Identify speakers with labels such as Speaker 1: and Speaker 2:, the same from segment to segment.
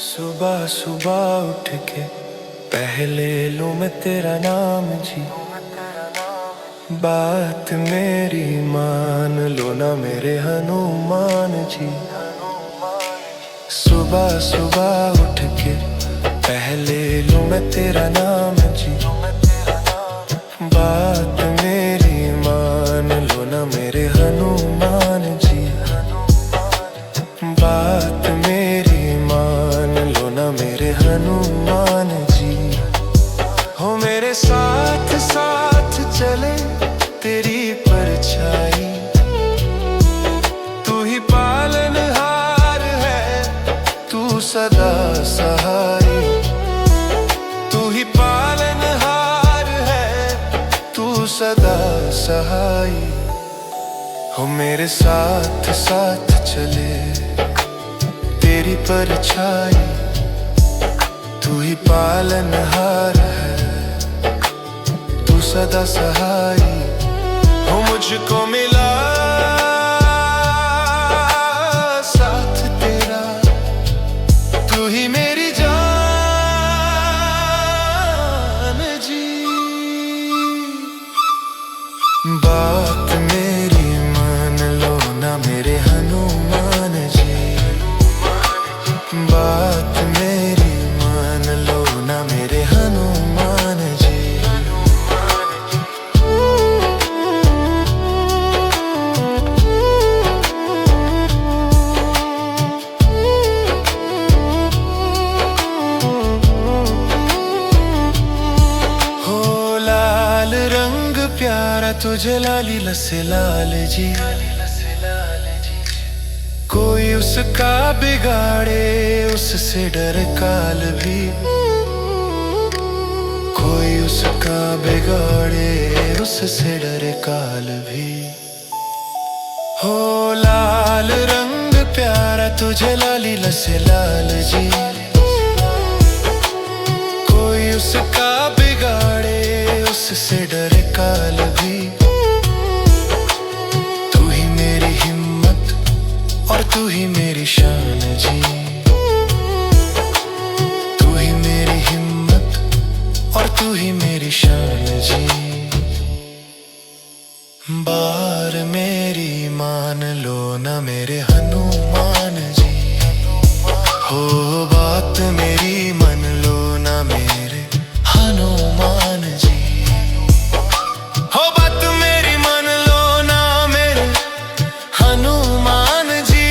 Speaker 1: सुबह सुबह उठ के पहले लूं मैं तेरा नाम जी। बात मेरी मान लो ना मेरे हनुमान जी। सुबह सुबह उठ के पहले लूं मैं तेरा नाम जी। बात मेरी मान लो ना मेरे हनुमान जी। बात मेरी मान लो ना मेरे हनुमान जी। हो मेरे साथ साथ चले तेरी परछाई। तू ही पालनहार है, तू सदा सहाय। तू ही पालनहार है, तू सदा सहाय। हो मेरे साथ साथ चले तेरी परछाई। तू ही पालनहार है, तू सदा सहाय। हो मुझको मिला साथ तेरा, तू ही मेरी जान जी। बात मेरी मान लो ना मेरे हनुमान जी। बात मेरी मान लो ना मेरे हनुमान जी। हो लाल रंग प्यारा तुझे लाली लसे लाल जी। कोई उसका बिगाड़े उससे डरे काल भी। कोई उसका बिगाड़े उससे डरे काल भी। हो लाल रंग प्यारा तुझे लाली लसे लाल जी। कोई उसका बिगाड़े उससे डरे काल भी। तू ही मेरी हिम्मत और तू ही मेरी शान जी। तू ही मेरी हिम्मत और तू ही मेरी शान जी। बार मेरी मान लो ना मेरे हनुमान जी। हो बात मेरी मान लो ना मेरे हनुमान जी। हो बात मेरी मान लो ना मेरे हनुमान जी।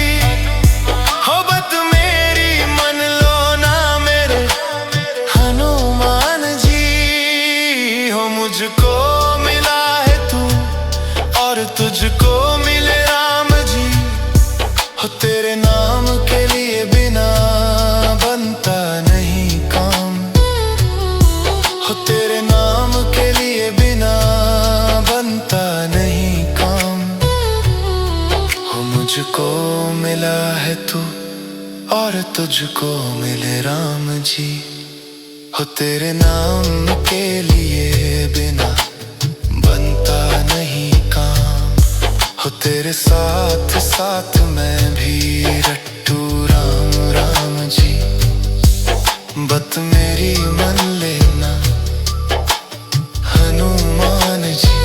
Speaker 1: हो बात मेरी मान लो ना मेरे हनुमान जी। हो मुझको मिला है तू और तुझको मिले राम जी। हो तेरे नाम के लिए बिना बनता नहीं काम। हो तेरे नाम के लिए बिना बनता नहीं काम। हो मुझको मिला है तू और तुझको मिले राम जी। हो तेरे नाम के लिए बिना बनता नहीं काम। हो तेरे साथ साथ मैं भी रट्टू राम राम जी। बत मेरी मन लेना हनुमान जी।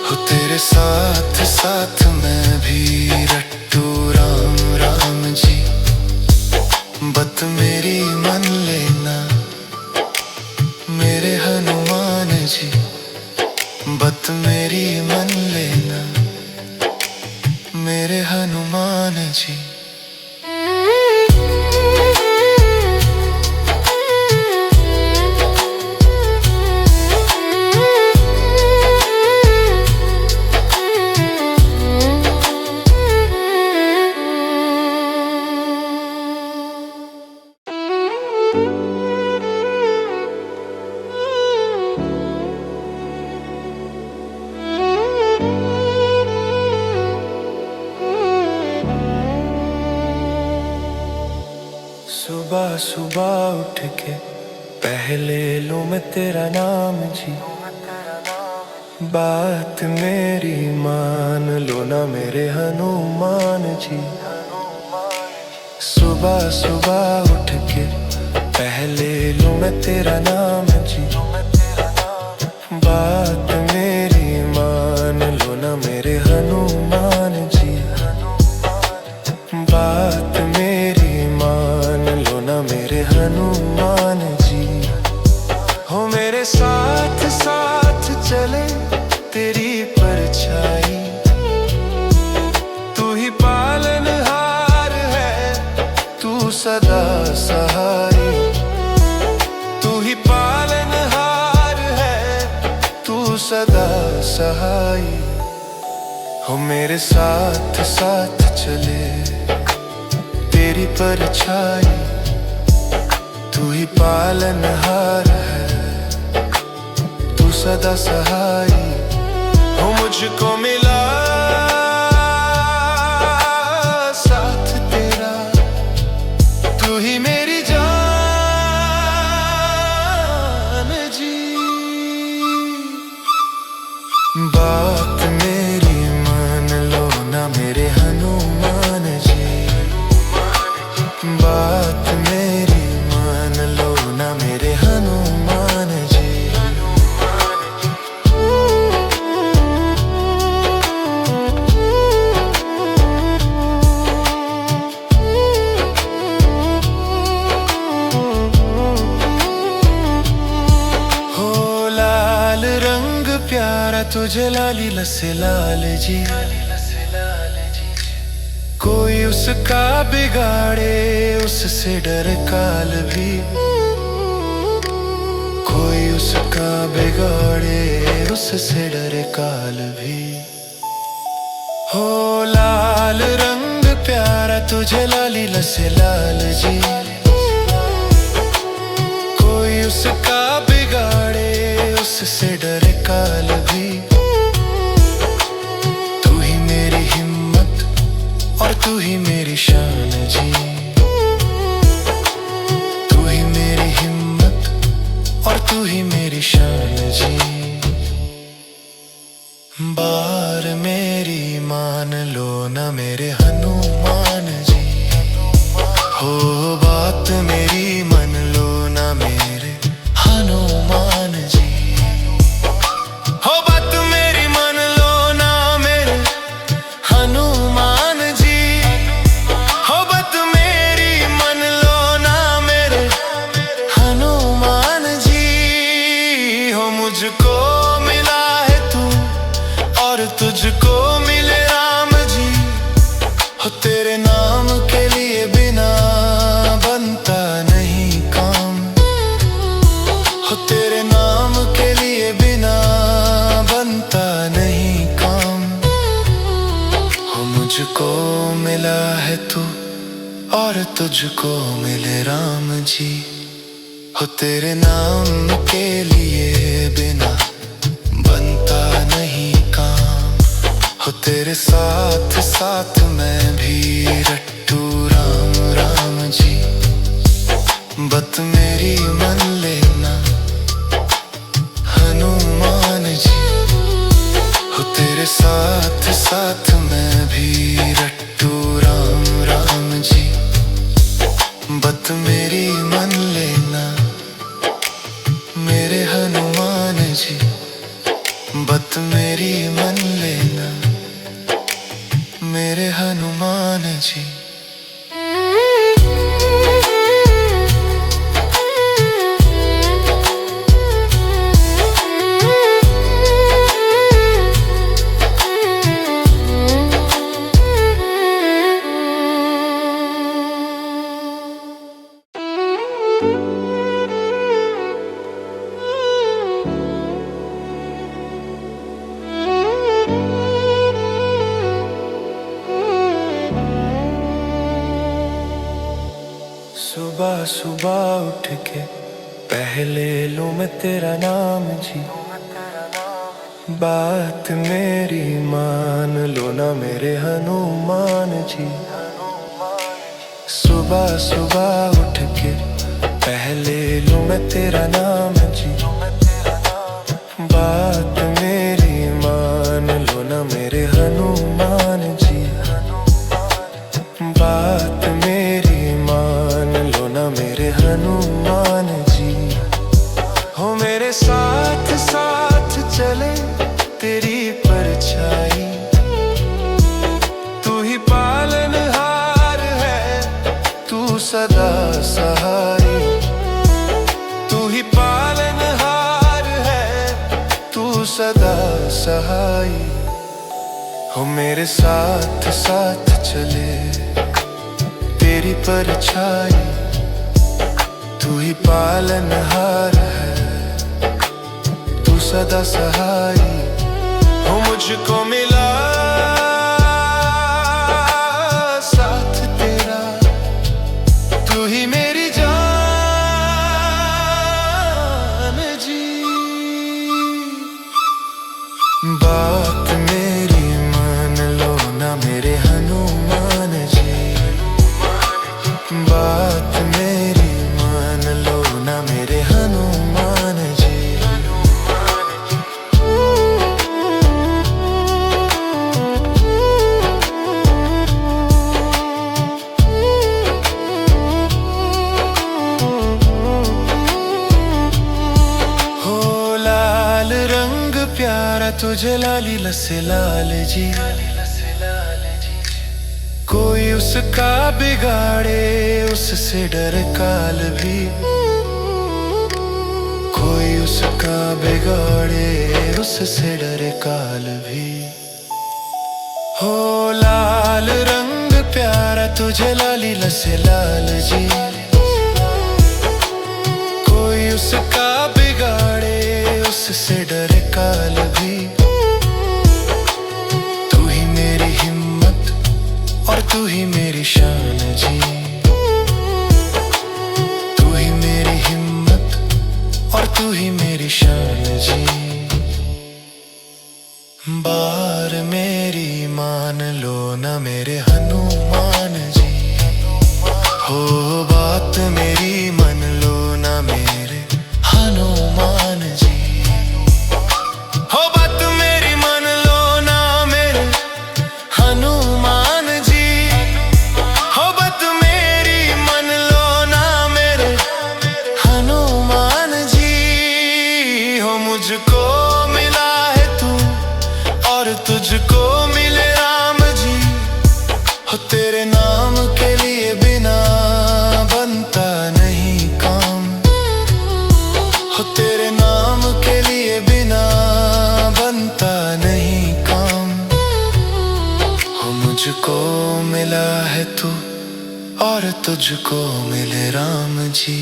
Speaker 1: हो तेरे साथ साथ मैं भी रट्टू राम राम जी। बत मेरी मन लेना मेरे हनुमान जी। बत मेरी मन लेना मेरे हनुमान जी। सुबह उठ के पहले लूं मैं तेरा नाम जी। बात मेरी मान लो ना मेरे हनुमान जी। सुबह सुबह उठ के पहले लूं मैं तेरा नाम जी। बात मेरी मान लो ना मेरे हनुमान जी। बात मेरी मान लो ना मेरे हनुमान जी। हो मेरे साथ साथ चले तेरी परछाई। तू ही पालनहार है, तू सदा सहाय। तू ही पालनहार है, तू सदा सहाय। हो मेरे साथ साथ चले तेरी परछाई। तू ही पालनहार है, तू सदा सहाय। हो मुझको मिला साथ तेरा, तू ही मेरी जान जी। बात मेरी मान लो ना मेरे हनुमान जी। बात मेरी मान लो ना मेरे हनुमान जी। हो लाल रंग प्यारा तुझे लाली लसे लाल जी। कोई उसका बिगाड़े उससे डर काल भी। कोई उसका बिगाड़े उससे डर काल भी। हो लाल रंग प्यारा तुझे लाली लसे लाल जी। कोई उसका बिगाड़े उससे डर काल भी। तू ही मेरी हिम्मत और तू ही मेरी शान जी। तू ही मेरी हिम्मत और तू ही मेरी शान जी। बार मेरी मान लो ना मेरे हनुमान जी। हो बात मेरी मान लो ना मेरे हनुमान जी। हो बात मेरी मान लो ना मेरे हनुमान जी। हो बात मेरी मान लो ना मेरे हनुमान जी। हो मुझको मिला है तू और तुझको मिले राम जी। हो तेरे नाम के लिए बिना बनता नहीं काम। हो तेरे नाम के लिए बिना बनता नहीं काम। हो मुझको मिला है तू और तुझको मिले राम जी। हो तेरे नाम के लिए बिना बनता नहीं काम। हो तेरे साथ साथ मैं भी रट्टू राम राम जी। बत मेरी मन लेना हनुमान जी। हो तेरे साथ साथ मैं भी रट्टू राम राम जी। बत मेरी मन लेना मेरे हनुमान जी। बत मेरी मन लेना मेरे हनुमान जी। सुबह सुबह उठ के पहले लूं मैं तेरा नाम जी। बात मेरी मान लो ना मेरे हनुमान जी। सुबह सुबह उठ के मैं तेरा नाम जी। बात मेरी मान लो ना मेरे हनुमान जी। बात मेरी मान लो ना मेरे हनुमान जी। हो मेरे साथ साथ चले तेरी परछाई। तू ही पालनहार है, तू सदा सहारी। तू ही पालनहार है, तू सदा सहाई। हो मेरे साथ साथ चले तेरी परछाई। तू ही पालनहार है, तू सदा सहाई। हो मुझको मिला साथ तेरा, तू ही मेरी जान जी। बात मेरी मान लो ना मेरे हनुमान जी। बात मेरी मान लो ना मेरे हनुमान जी। हो लाल रंग प्यारा तुझे लाली लसे लाल जी। कोई उसका बिगाड़े उससे डरे काल भी। कोई उसका बिगाड़े उससे डरे काल भी। हो लाल रंग प्यारा तुझे लाली लसे लाल जी। कोई उसका बिगाड़े उससे डरे काल भी। तू ही मेरी हिम्मत और तू ही मेरी शान जी। तू ही मेरी हिम्मत और तू ही मेरी शान जी। बार मेरी मान लो ना मेरे हनुमान जी। हो बात मेरी मान लो ना मेरे हनुमान जी। हो बात मेरी मान लो ना मेरे हनुमान जी। हो बात मेरी मान लो ना मेरे हनुमान जी। हो मुझको मिला है तू और तुझको मिले राम जी। हो तेरे नाम के लिए बिना बनता नहीं काम। हो तेरे नाम के लिए बिना बनता नहीं काम। हो मुझको मिला है तू और तुझको मिले राम जी।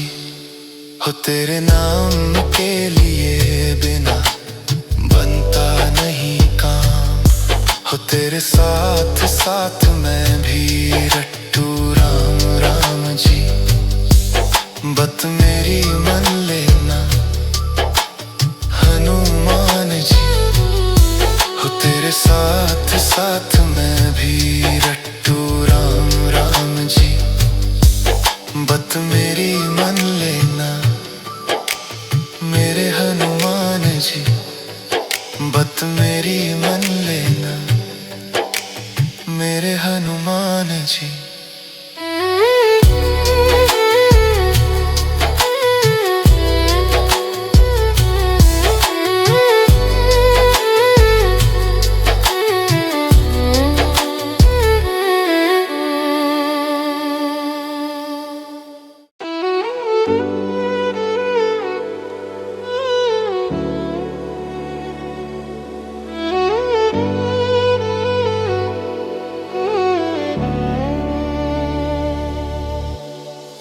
Speaker 1: हो तेरे नाम के लिए बिना बनता नहीं काम। हो तेरे साथ साथ मैं भी रट्टू राम राम जी। बत मेरी मन लेना हनुमान जी। हो तेरे साथ साथ मैं भी रट्टू राम राम जी। बत मेरी मन लेना मेरे हनुमान जी। बत मेरी मन लेना मेरे हनुमान जी।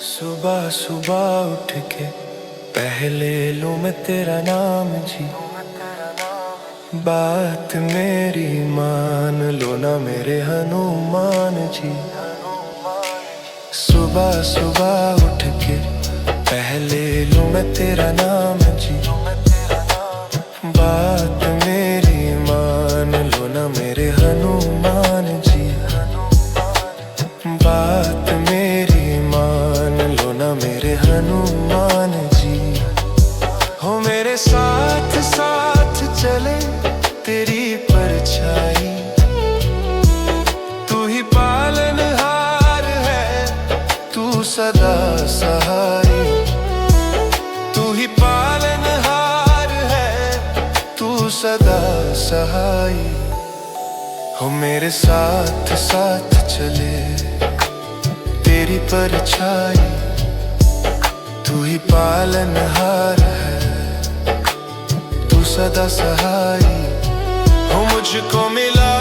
Speaker 1: सुबह सुबह उठ के पहले लूं मैं तेरा नाम जी। बात मेरी मान लो ना मेरे हनुमान जी। सुबह सुबह उठ के पहले लूं मैं तेरा नाम जी। बात मेरी मान लो ना मेरे हनुमान जी। बात मेरी मान लो ना मेरे हनुमान जी। मेरे साथ साथ चले तेरी परछाई, तू ही पालनहार है, तू सदा सहाय, तू ही पालनहार है, तू सदा सहाय। हो मेरे साथ साथ चले तेरी परछाई, तू ही पालनहार है, तू सदा सहाय। हो मुझको मिला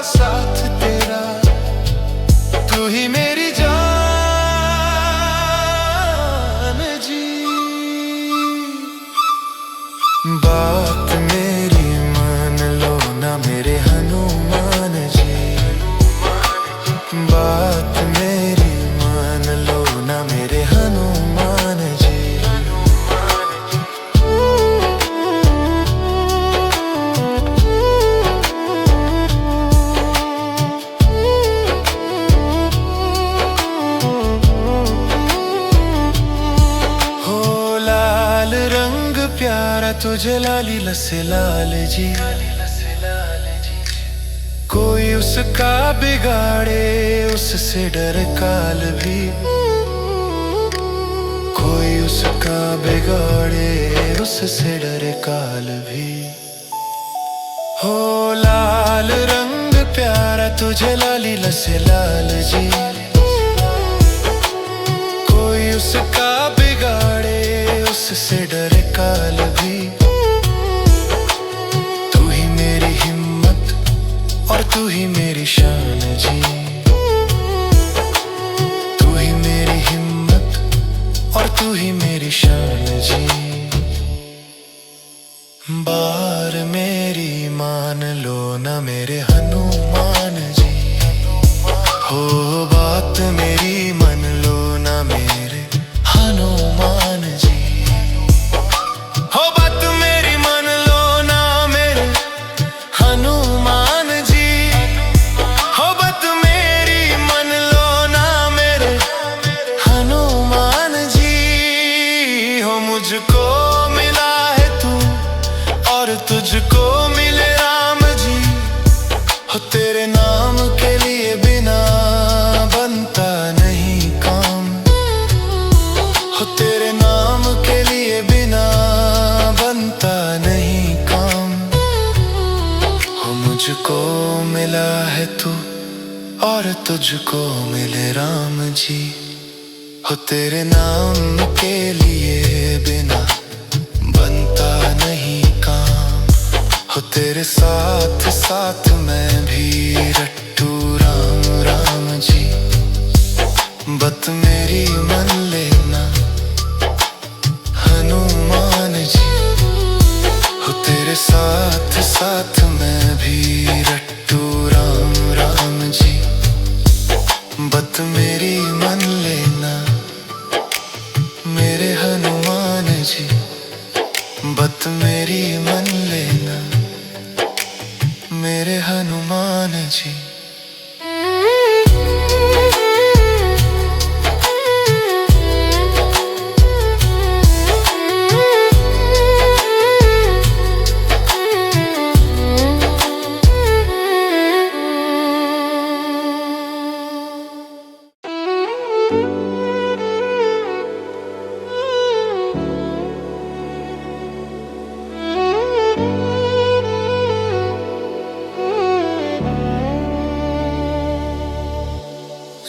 Speaker 1: साथ तेरा, तू ही मेरी जान जी। बात मेरी मान लो ना मेरे हनुमान जी, बात मेरी मान लो ना मेरे हनुमान जी। हो लाल रंग प्यारा तुझे लाली लसे लाल जी, कोई उसका बिगाड़े उससे डरे काल भी, कोई उसका बिगाड़े उससे डरे काल भी। हो लाल रंग प्यारा तुझे लाली लसे लाल जी, कोई उसका बिगाड़े उससे डरे काल भी। तू ही मेरी हिम्मत और तू ही मेरी शान जी, तू ही मेरी हिम्मत और तू ही मेरी शान जी। बार मेरी मान लो ना मेरे हनुमान जी, हो बात मेरी मान लो ना मेरे हनुमान जी, हो बात मेरी मान लो ना मेरे हनुमान जी, हो बात मेरी मान लो ना मेरे हनुमान जी। हो मुझको मिला है तू और तुझको मिले राम जी, हो तेरे नाम के लिए बिना बनता नहीं काम, हो तेरे नाम के लिए बिना बनता नहीं काम। हो मुझको मिला है तू और तुझको मिले राम जी, हो तेरे नाम के लिए बिना बनता नहीं काम। हो तेरे साथ साथ मैं भी रट्टू राम राम जी, बत मेरी मन लेना हनुमान जी। हो तेरे साथ साथ मैं भी रट्टू राम राम जी, बत मेरी मन लेना मेरे हनुमान जी, बत मेरी मन लेना मेरे हनुमान जी।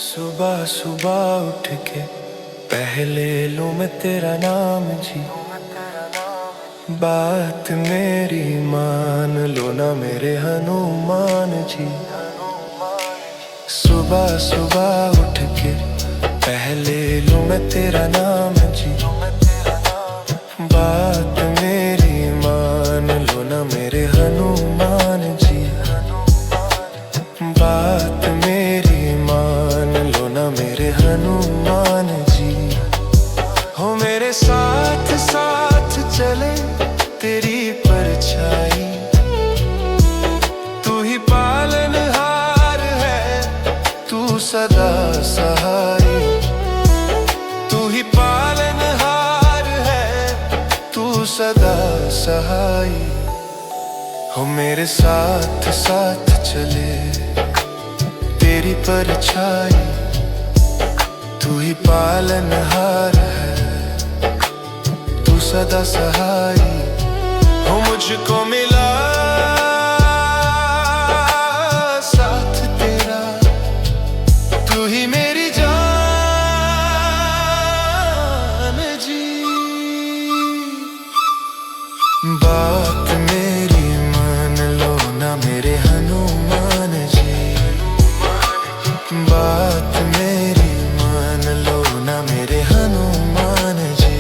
Speaker 1: सुबह सुबह उठ के पहले लूं मैं तेरा नाम जी, बात मेरी मान लो ना मेरे हनुमान जी। सुबह सुबह उठ के पहले लूं मैं तेरा नाम जी, बात मेरी मान लो ना मेरे हनुमान जी, बात मेरी मान लो ना मेरे हनुमान जी। हो मेरे साथ साथ चले तेरी परछाई, तू ही पालनहार है, तू सदा सहाय, तू ही पालनहार सदा सहाय हो मेरे साथ साथ चले तेरी परछाई। तू ही पालनहार है, तू सदा सहाय हो मुझको मिला साथ तेरा। तू ही मेरी जान जी। बात मेरी मान लो ना मेरे हनुमान जी। बात मेरी मान लो ना मेरे हनुमान जी।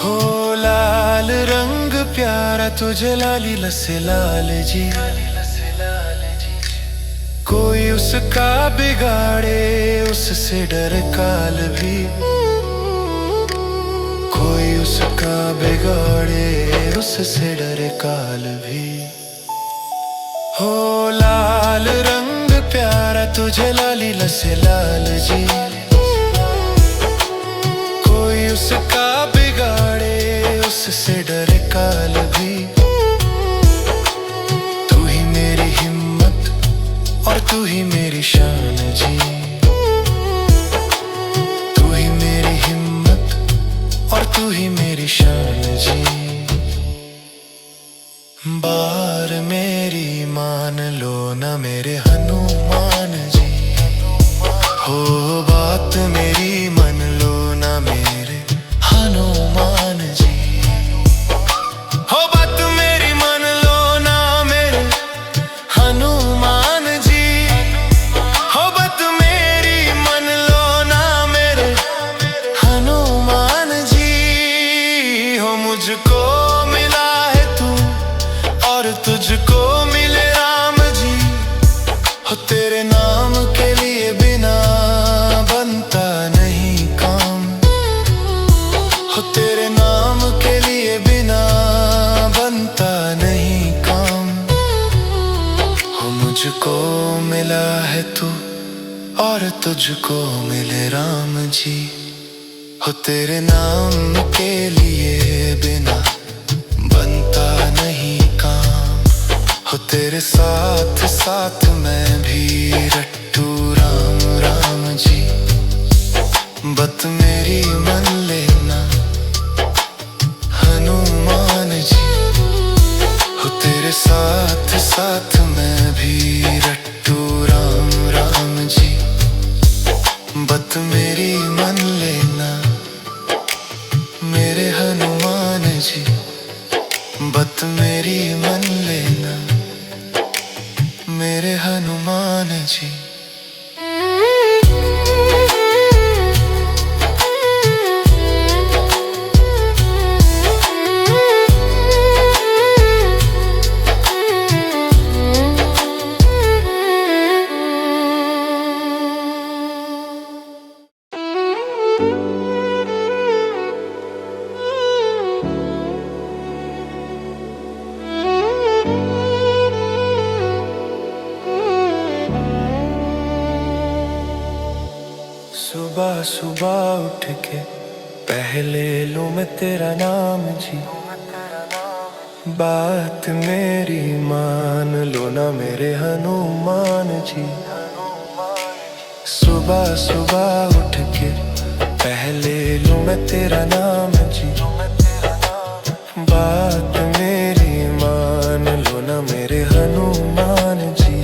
Speaker 1: हो लाल रंग प्यारा तुझे लाली लसे लाल जी। कोई उसका बिगाड़े उससे डरे काल भी। कोई उसका बिगाड़े उससे डरे काल भी। हो लाल रंग प्यारा तुझे लाली लसे लाल जी। कोई उसका बिगाड़े उससे डरे काल भी। तू ही मेरी हिम्मत और तू ही मेरी शान जी। तू ही मेरी हिम्मत और तू ही मेरी शान जी। बार मेरी मान लो ना मेरे हनुमान जी। हो बात मेरी मान लो ना मेरे हनुमान जी। हो बात मेरी मान लो ना मेरे हनुमान जी। हो बात मेरी मान लो ना मेरे हनुमान जी। हो मुझको मिला है तू और तुझको मिले राम जी। हो तेरे नाम के लिए बिना बनता नहीं काम। हो तेरे नाम के लिए बिना बनता नहीं काम। हो मुझको मिला है तू और तुझको मिले राम जी। हो तेरे नाम के लिए बिना बनता नहीं काम। हो तेरे साथ साथ मैं भी रट्टू राम राम जी। बत मेरी मन लेना हनुमान जी। हो तेरे साथ साथ मैं भी रट्टू राम राम जी। बत मेरी मन लेना मेरे हनुमान जी। बत मेरी मन लेना मेरे हनुमान जी। सुबह सुबह उठ के पहले लूं मैं तेरा नाम जी। बात मेरी मान लो ना मेरे हनुमान जी। सुबह सुबह उठ के पहले लूं मैं तेरा नाम जी। बात मेरी मान लो ना मेरे हनुमान जी।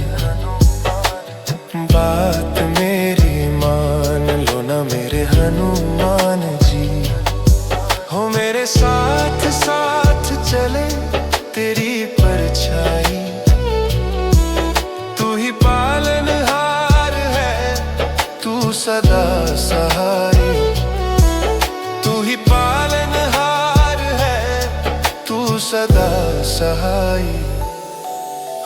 Speaker 1: बात मेरी मान लो ना मेरे हनुमान जी। हो मेरे साथ साथ चले तेरी परछाई। तू ही पालनहार है, तू सदा सहाय। तू ही पालनहार है, तू सदा सहाय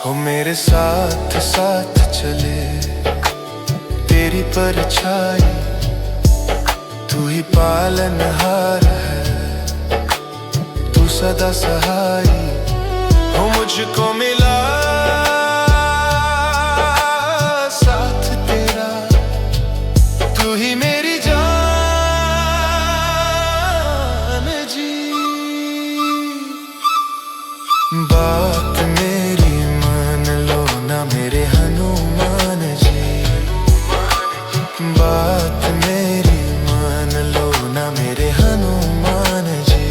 Speaker 1: हो मेरे साथ साथ चले तेरी परछाई। तू ही पालनहार है, तू सदा सहाई हो मुझको मिला साथ तेरा, तू ही मेरी जान जी। बात मेरी मान लो ना मेरे हनुमान जी, बात मेरी मान लो ना मेरे हनुमान जी।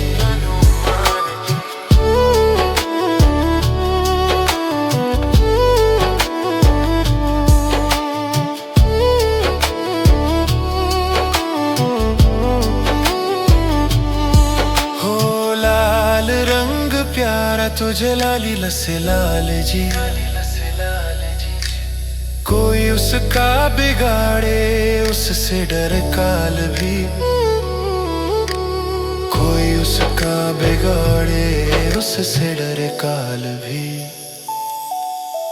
Speaker 1: हो लाल रंग प्यारा तुझे लाली लसे लाल जी, कोई उसका बिगाड़े उससे डरे काल भी, कोई उसका बिगाड़े उससे डरे काल भी।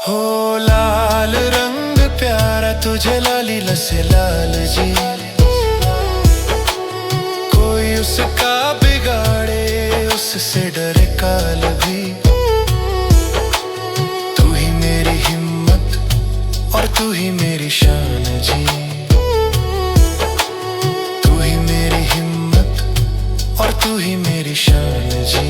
Speaker 1: हो लाल रंग प्यारा तुझे लाली लसे लाल जी, कोई उसका बिगाड़े उससे डरे काल भी, तू ही मेरी हिम्मत और तू ही मेरी शान जी, तू ही मेरी हिम्मत और तू ही मेरी शान जी।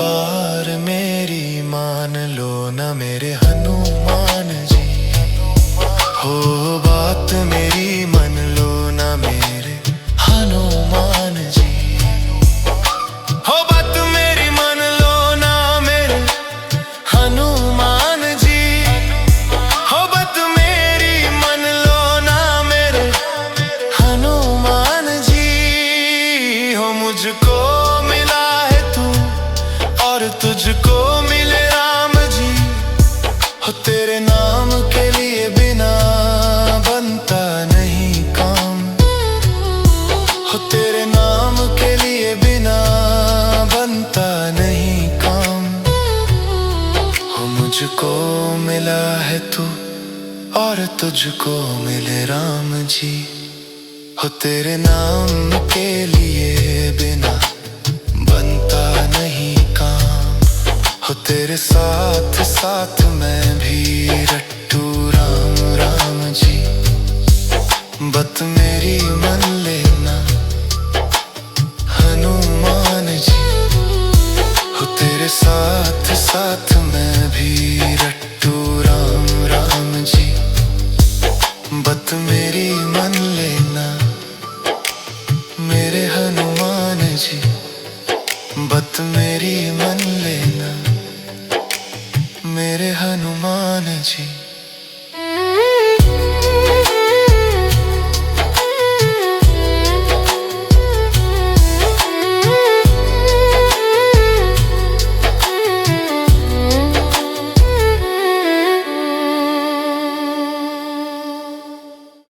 Speaker 1: बार मेरी मान लो ना मेरे हनुमान जी, हो बात मेरी मान लो ना मेरे हनुमान जी, हो बात मेरी मान लो ना मेरे हनुमान जी, हो बात मेरी मान लो ना मेरे हनुमान जी। हो मुझको मिला है तू और तुझको मिले राम जी, हो तेरे नाम के लिए बिना बनता नहीं काम, हो तेरे नाम के लिए बिना बनता नहीं काम। हो मुझको मिला है तू और तुझको मिले राम जी, हो तेरे नाम के लिए बिना बनता नहीं काम, हो तेरे साथ साथ मैं भी रट्टू राम राम जी। बत मेरी मन लेना हनुमान जी, हो तेरे साथ साथ मैं भी रट्टू राम राम जी। बत मेरी मन लेना मेरे हनुमान जी, बत मेरी मन लेना मेरे हनुमान जी।